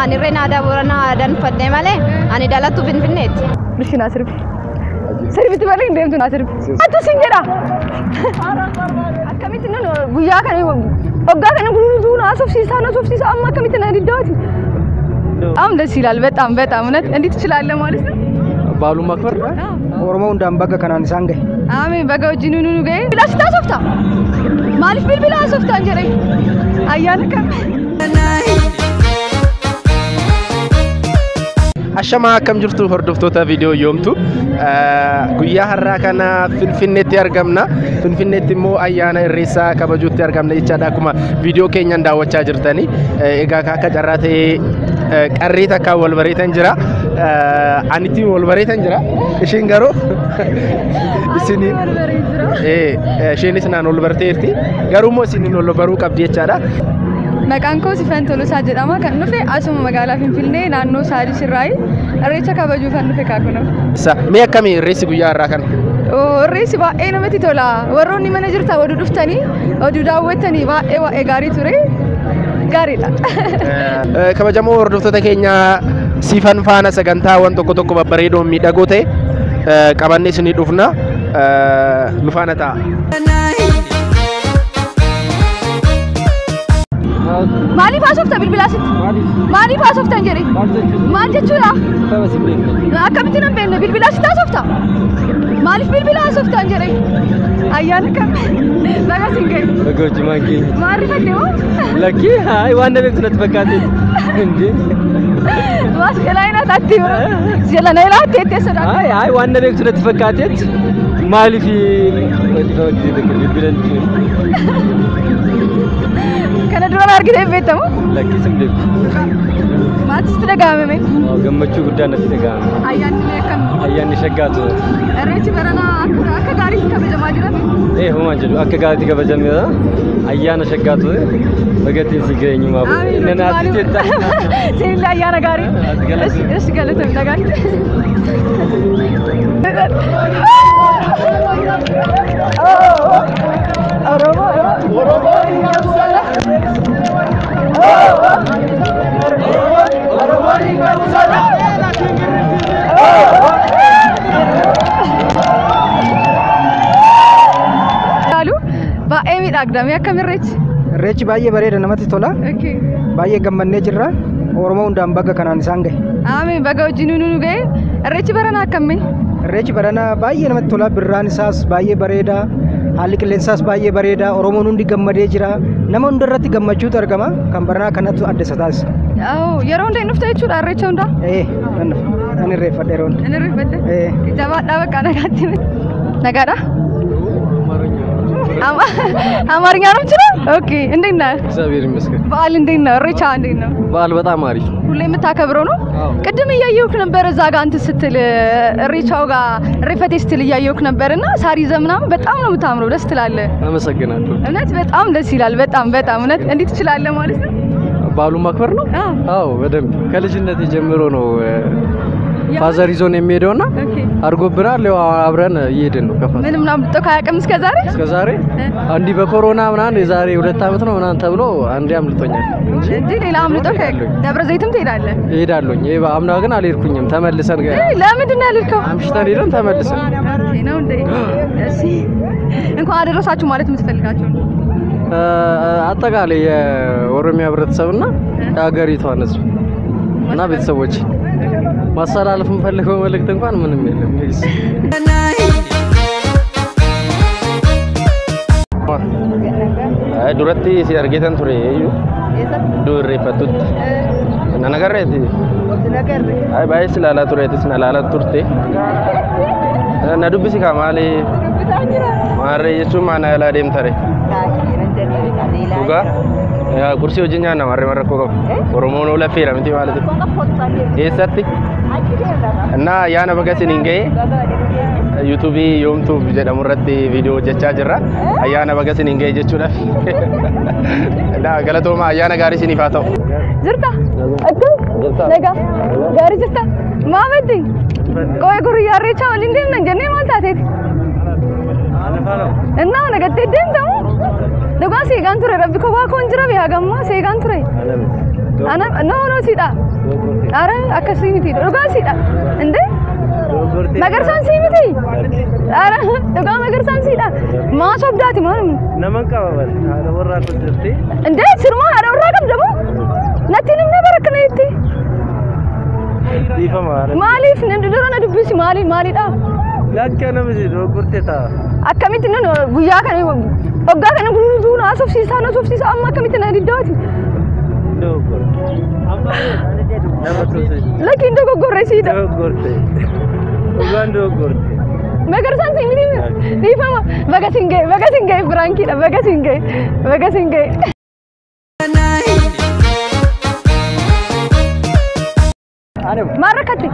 ani Renada Borana dan fadne male ani dalatu Finfinnet bishina sirbi bale indemtu na sirbi atu singera akamitna guya kan ogga kan guru na sofsisa amma akamitna didawati am ደስ ይላል በጣም እውነት እንዴት ይችላል ማለት ነው ባሉ ማክበር ኦሮሞ እንዳምባጋ ከናን ሳንገ አሜን በጋው ጂኑኑ ገይ ብላስ ታሶፍታ ማሊፍ ቢልቢላ ሶፍታ እንጀሬ አያነከ Ashama akkam jirtu hordoftoota viidiyoo yoomtu guyyaa har'aa kana Finfinneetti argamna. Finfinneetti immoo ayyaana irreessaa kabajuutti argamna jechaadha. Akkuma viidiyoo keenyan daawwachaa jirtanii egaa akka carraa ta'ee qarree takkaan wal bareetan jira. Anitti wal bareetan jira. Isheen garuu isheenis naan wal barteerti. Garuu immoo isin wal baruu qabdi jechaadha. Maqaan koo Sifan Tolosaa jedhama kan dhufe asuma magaalaa Finfinnee naannoo Saadis irraa irreecha kabajuuf kan dhufe kaakuna. Mee akkamii irreessi guyyaa har'aa kana? Irreessi baay'ee namatti tola. Warroonni mana jirtan oduu dhuftanii oduu daawwattanii baay'ee gaarii ture. Gaariidha. Kabajamoo hordoftoota keenya Sifan faana sagantaawwan tokko babbareedoo miidhagoo ta'e qabannee isinii dhufna. Nu faana ta'a. Mali pasofta bilbilasit Mali pasofta njeri Mal jechuudha akkamitti nan beekne bilbilasit asofta Mali bilbila asofta njeri ayyana kam laga singay goji mangi mari fadde mo laki hay wanna beektu nat bakate indi was galaina tatti jela nayla tete sada hay wanna beektu nat bakate Mali fi bilbilan kana dura argite beetamu laki simde maatis tidagaame me gammachu guddaa natti dhagaame ayyaanni shaggaatu irreechi barana akka gaariitti kabajamaa jira huma jedhu akka gaariitti kabajameera ayyaana shaggaatu bagatiin si geenyumaa nana asitetta silla ayyaana gaarii es galata dagaatti Oromo baay'ee miidhagdame akkam irreechi baay'ee bareeda namatti tola baay'ee gammannee jirra Oromoo hundaan baga kanaan isaan gahe ameen baga wajjinuunu gahe irreechi barana akkamii irreechi barana baay'ee namatti tola birraan isaas baay'ee bareeda haalli qilleensaas baay'ee bareeda Oromoon hundi gammadee jira nama hundarratti gammachuutu argama kan barana kanatu adda isa taasisa yeroo hundee dhufte jechuudha irreecha hunda ani irreeffadhe yeroo hunda ani irreeffadhe jabaadhaa bakka nagaatti nagaadha አማርኛ ነው እንችላል ኦኬ እንዴት ነህ እግዚአብሔር ይመስገን በዓል እንዴት ነው እሬቻ እንዴት ነው በዓል በጣም አሪፍ ሁሌ የምታከብረው ነው ቅድም እያየሁክ ነበር እዛ ጋር አንተ ስትል እሬቻው ጋር ሬፈቴ ስትል እያየሁክ ነበርና ሳሪ ዘምናም በጣም ነው የምታምረው ደስ ትላለህ አመሰግናለሁ እውነት በጣም ደስ ይላል በጣም እውነት እንዴት ትችላለህ ማለት ነው በዓሉ ማክበር ነው አዎ በደንብ ከልጅነት ጀምሮ ነው ፋዘር ይዞን የሚሄደውና አርጎብናል ያው አብረን እየሄድን ነው ከፋ ምንም አምልጦ ካያቀም እስከ ዛሬ አንዲ በኮሮና ምናን የዛሬ 2 አመት ነው ምናን ተብሎ አንዲ አምልጦኛል እንጂ ሌላ አምልጦ ደብረ ዘይትም ትሄዳለህ እሄዳለሁኝ አምና ግን አልሄድኩኝም ተመልሰን ለምንድን ነው ያልከው አምሽተን ሄደን ተመልሰን ነው እንዴ እሺ እንኳን አደረሳችሁ ማለት የምትፈልጋችሁ አጠቃላይ የኦሮሚያ ህብረተሰብና የሀገሪቷ ህዝብ እና ቤተሰቦች ማስተላለፍ የምፈልገው መልእክት እንኳን ምንም የለም ዱረቲ ሲያርጌተን ቱሬ ዱሬ ፈቱት ነነገረቲ አይ ባይስ ላላ ቱሬቲስ ናላላ ቱርቴ ነዱብሲ ካማሌ ማሬ የሱ ማና ያላ ደም ተሬ ዱጋ ያ ኩርሲ ወጅኛ ነው ማሬ ማረኮ ኦሮሞ ነው ለፌራ ምንት ማለት ኤሰቲ እና ያነ በገሲን እንገይ ዩቲዩብ ዮምቱ ጀደሙረቲ ቪዲዮ ጀቻ ጅራ አያነ በገሲን እንገይ ጀቹዳ እና ገለቶማ አያነ ጋሪ ሲኒፋታው ዝርታ አጥቶ ነጋ ጋሪ ዝርታ ማመዲ ቆይ ጉር ያሬቻ ወሊንዴም ነጀኔ ማልታቴት እና ነገቴ ደም ደሞ ደጓ ሴጋን ቱሬ ረቢ ኮባ ኮንጅራ ቢያጋማ ሴጋን ቱሬ Ana no sida. Ara akkasi miti. Dhugaa sida. Inde? Magarsan si miti. Ara dhugaa magarsan sida. Ma sobdaati maal? Naman qaba bal. Haala warraa kun jirti. Inde sirma haala warraa qabdamu. Natti nimne barakna itti. Difa maal? Maalif dura na dubbisi maalidha? Lakka namisi doggorte taa. Akkamitti nan guyyaa kana waggaa kana guutuu na asofsiisa amma akkamitti na diddaati. Doggor. Nama tose. Lakin doggorre siida. Doggorte. Ugan doggorte. Magarsan si miti. Difama bagasinge Frankida bagasinge. Marakati.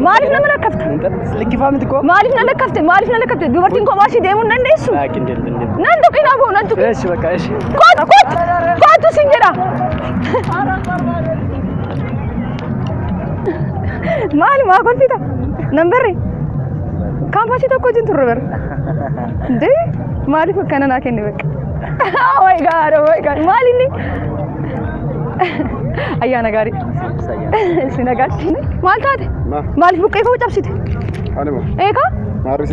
Maalif nama lakkafte? Likkifaamti ko? Maalif na lakkafte? Dubartiin kophaa ishee deemuu hin dandeessu? Laakin deemte. Nan tuqinaa boo nan tuqi. Eeshi bakka eeshi. Kootu sin jedha. Maali maa kolfita? Nambarri. Kaampaasii tokko wajjin turre bara. Dee maaliif akkana naa kenne bakka? Oh my god. Maali inni? Ayyaana gaarii. Sinagaatti. Maal taate? Maaliif buqqee koo cabsite? Anima. Eegaa?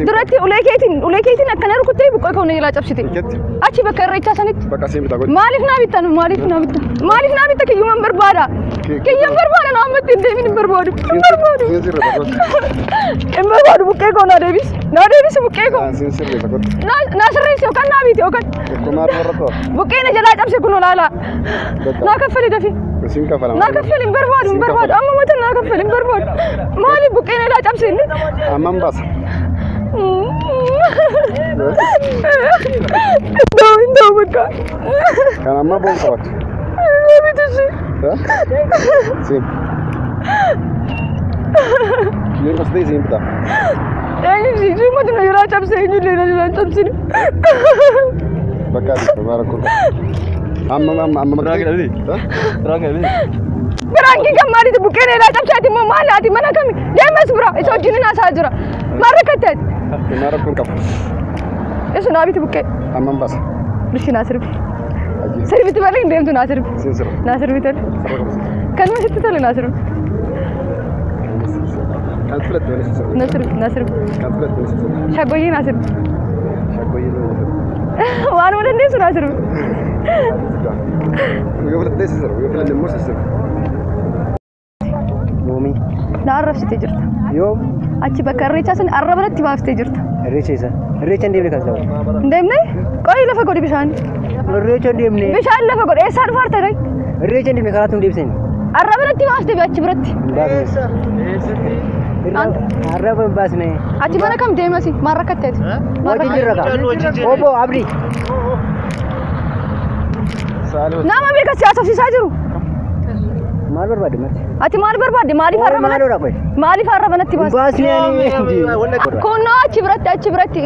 Duratti ulee keetiin akkana rukuttee buqqee koo jalaa cabsite. Achi bakka irreechaa sanitti. Bakka siin bitaa godhe. Maaliif naa bitta kiyyuman barbaada. Kiyyuman barbaada naa ammatti hin deemin hin barbaadu. Hin barbaadu buqqee koo naa deebisi buqqee koo. Siin sirreessa godhe. Naa sirreessi yookaan naa biiti yookaan. Kumaar warra ta'u. Buqqee na jalaa cabse kun olaala. Naa kaffali dafi. Siin kafala. Naa kaffali hin barbaadu. Amma mata naa kaffali hin barbaadu. Maaliif buqqee na jalaa cabse inni? Amman baasa. Indoo bakka. Kan amma boon qabatu. Bitisi. Siin. Niin kas tei siin bitaa. Eenyu mata na jalaa cabse eenyu na jalaa cabsine. Bakka ati baara kun. Amma Raagilali. Raagilali. Biraanki gammaaditi buqqee na jalaa cabsaati immoo maalaati mana kami deemas bira isa wajjin naasaa jira. Maarra katteeti. Kumaar kun qabu. Isu naa biti buqqee. Amman baasa. Bishii naa sirbi. Sirbiti malee hin deemtu naa sirbi. Siin sirba. Naa sirbi tole. Kanuma sitti tole naa sirbi. Kan filatte wali siin sirba. Naa sirbi. Kan filatte wali siin sirba. Shaggooyyee naa sirbi. Shaggooyyee wali sirba. Waanuma dandeessu naa sirbi. Yoo filatte siin sirba. Yoo filatte immoo siin sirba. Moomi. Na arrabsitee jirta. Yoo. Achi bakka irreechaa sana arrabatti baaftee jirta. Irreecha isa. Irreecha hin deemne kan ta'u. Hin deemne? Qo'i lafa godhi bishaan. Irreecha hin deemne. Bishaan lafa godhi eessaa dhufaarte dha? Irreecha hin deemne karaatti hin deebisanii. Arrabatti baaftee achi biratti. Arraba hin baasne. Achi mana kam deemasi? Maal rakkatteeti? Wajjin jirra kaa. Obbo Abdii. Nama beekas siyaasofsiisaa jiru. Maal barbaadde mati? Ati maal barbaadde? Maaliif arrabanatti baasta? Baasne. Kunnoo achi biratti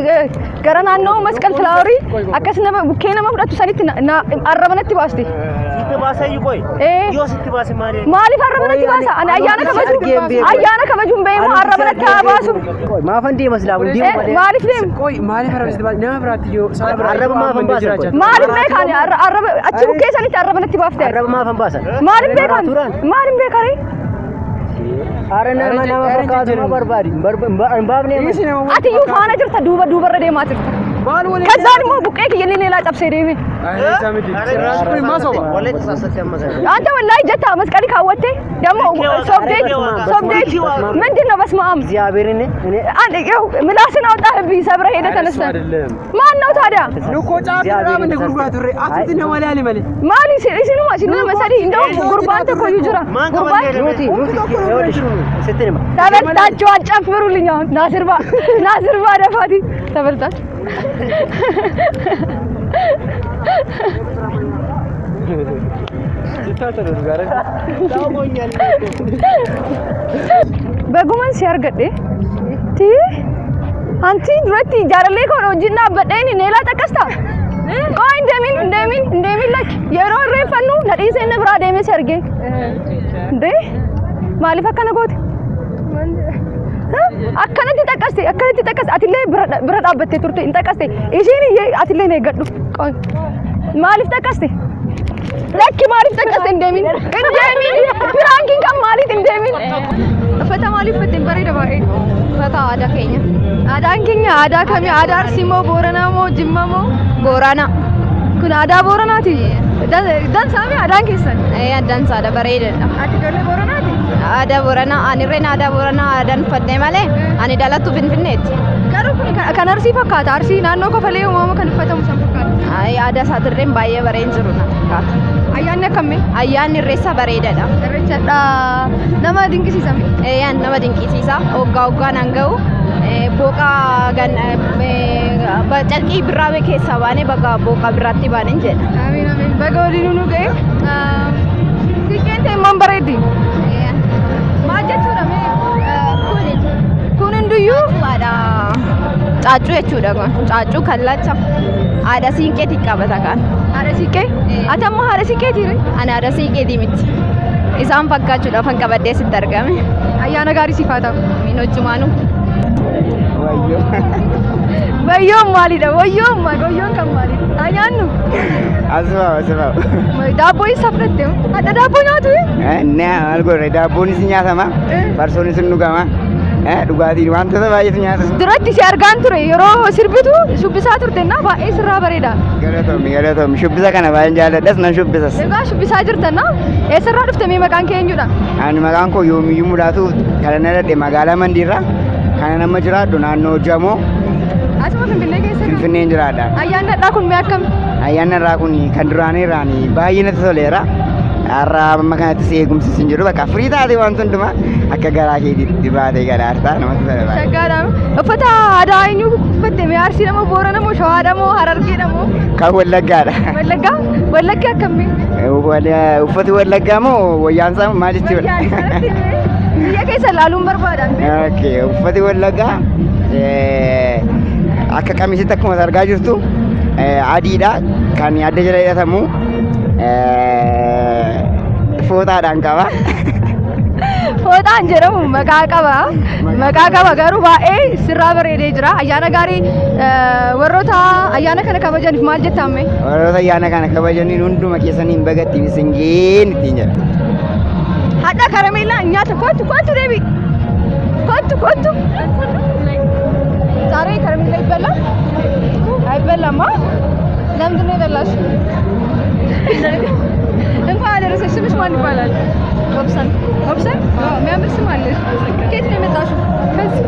gara naannoo masqal filaaworii akkas nama bukkee nama fudhatu sanitti arrabanatti baaste. Sitti baasa iyyuu yoo sitti baase maali? Maaliif arrabanatti baasa? Ani ayyaana kabajuun beeku arrabanatti haa baasu. Maafan deema silaa kun deemu malee. Maaliif deemu? Maaliif arrabsitti baasa? Nama biraatti yoo arraba maafan baasa. Maaliif beekan achi bukkee sanitti arrabanatti baafte? Arraba maafan baasa. Maaliif beekan? Maaliif beekare? Are nama fakkaatu ma barbaadi. Baafne ati iyyuu faana jirta duubarra deemaa jirta. Kazzaan immoo buqqee kiyya inni laa cabsee deeme. Anta wallahi jetta masqali kaawwatte ደግሞ ሶብዴት ምንድን ነው በስመ አብ እግዚአብሔርን አንዴ ያው ምላስን አውጣህብኝ ሰብረ ሄደ ተነሳ ማን ነው ታዲያ ኑኮ ጫፍራ ምን ጉርባቱ ሬ አጥት ነው ማሊያሊ ማሊ ማሊ ሲሪስኑ ማሲኑ መሰዲ እንደው ጉርባን ተኮዩ ጅራ ጉርባን ኑቲ ስትንማ ተበልታችሁ አጨፍሩልኝ አሁን ናስርባ ደፋቲ ተበልታችሁ Baguman si argadhe ti anti duratti jaalalee kono wajjin dhaabbadheen neelaa takkasta koo indeemin lakki yeroo irreeffannu nadhiisee inni biraa deemee si argee ndee maaliif akkana goote akkanatti takkasti atillee bira dhaabbattee turte hin takkaste ishiin atillee hin eeggadhu maaliif takkaste لك مالي تكست اندمين فرانكين كم مالي تندمين فتا مالي فتن بريدة باي Fata aadaa keenya. Aadaan keenya aadaa kamii? Aadaa Arsii moo Booranaa moo Jimmaa moo? Boorana. Kun aadaa Booranaati. Dansaa mi aadaan keessan? Dansaadha bareedaadha. Ati ijoollee Booranaati? Aadaa Booranaa ani irreen aadaa Booranaa aadaan uffadhee malee ani dhalattu Finfinneetti. Garuu kun kan Arsii fakkaata. Arsii naannoo Kofalee uumama kan uffatamu san fakkaata. Aadaa isaatirreen baay'ee bareedu jiru na fakkaata. Ayyaanni akkamii? Ayyaanni irreessa bareedaadha. Irreechadha. Nama dinqisiisa. Nama dinqisiisa. Hoggaan hanga'u booqaa calqii birraa keessaa baanee bakka booqaa birraatti baaneen jedha. Amiin amiin. Baga waliin nu ga'e. Siqeen teemmoon bareeddi. Maal jechuudha mee? Kun hunduyyuu caaccuu jechuudha kun. Caaccuu kallacha. Haadha siiqqeetii qabata kan. Haadha siiqqee? Ati ammoo haadha siiqqeetii? Ani haadha siiqqeetii miti. Isaan fakkaachuudhaaf kan qabadhee sitti argame. Ayyaana gaarii siif haa ta'u. Min hojjumaanu. Wayyoon maalidha? Wayyoon kan maalidha? Haa nyaannu? Asuma. Daabboo isa fudhatte? Hadha daabboo nyaatu? Maal godhe daabboon isin nyaatama farsoon isin dhugama dhugaatiin wantoota baay'eetu nyaatama. Duratti si argaan ture yeroo sirbitu shubbisaa turtennaa baay'ee sirraa bareeda. Galatoomi shubbisa kana baay'een jaalladhas nan shubbisas. Egaa shubbisaa jirtannaa eessarraa dhufte mee maqaan kee eenyudha? Ani maqaan koo yoomiyyuu mudhaatu kana na dhadhe magaalaa Mandiirraa kana nama jiraadhu naannoo Jamoo. Asuma Finfinnee keessa? Finfinneen jiraadha. Ayyaanni har'aa kun mee akkami? Ayyaanni har'aa kun kan duraaniirraani baay'ee natti toleera. Har'aa amma kanattis eegumsi sin jiru bakka firii taate waan hundumaa akka garaa keetiitti baatee gadaartaa namatti tola baay'ee. Shaggaadhaan uffata aadaa eenyu uffatte mee Arsii moo Boorana moo Shawaadha moo Harargeedha moo? Kan Wallaggaadha. Wallaggaa? Wallaggi akkamii? Uffati Wallaggaa moo wayyaansaa maal jechuudha? Biyya keessa ilaaluun barbaadan. Uffati Wallaggaa akka qamisitti akkuma argaa jirtu adiidha kan adda jala hidhatamu fooxaadhaan qaba. Fooxaan jedhamu maqaa qaba garuu baay'ee sirraa bareedee jira. Ayyaana gaarii warroota ayyaana kana kabajaniif maal jettamme? Warroota ayyaana kana kabajaniin hunduma keessaniin bagattiin isin geen ittiin jedha. Hadha karameellaa nyaata kottu deebi. Kottu. ዛሬ ከረሜላ ይበላል አይበላማ? ለምንድን ነው የበላሽ? እንኳን አደረሰሽ። ስምሽ ማን ይባላል? ኦብሰን። የሚያምር ስም አለሽ። ከየት ነው የመጣሽው? ከዚህ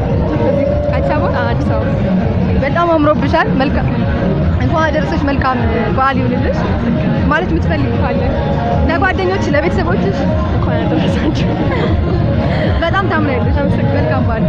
አዲስ አበባ? አዲስ አበባ። በጣም አምሮብሻል። መልካም እንኳን አደረሰሽ። መልካም በዓል ይሁንልሽ። ማለት የምትፈልጊው ካለ ለጓደኞች ለቤተሰቦችሽ እንኳን አደረሳችሁ። በጣም ታምሪያለሽ። መልካም በዓል።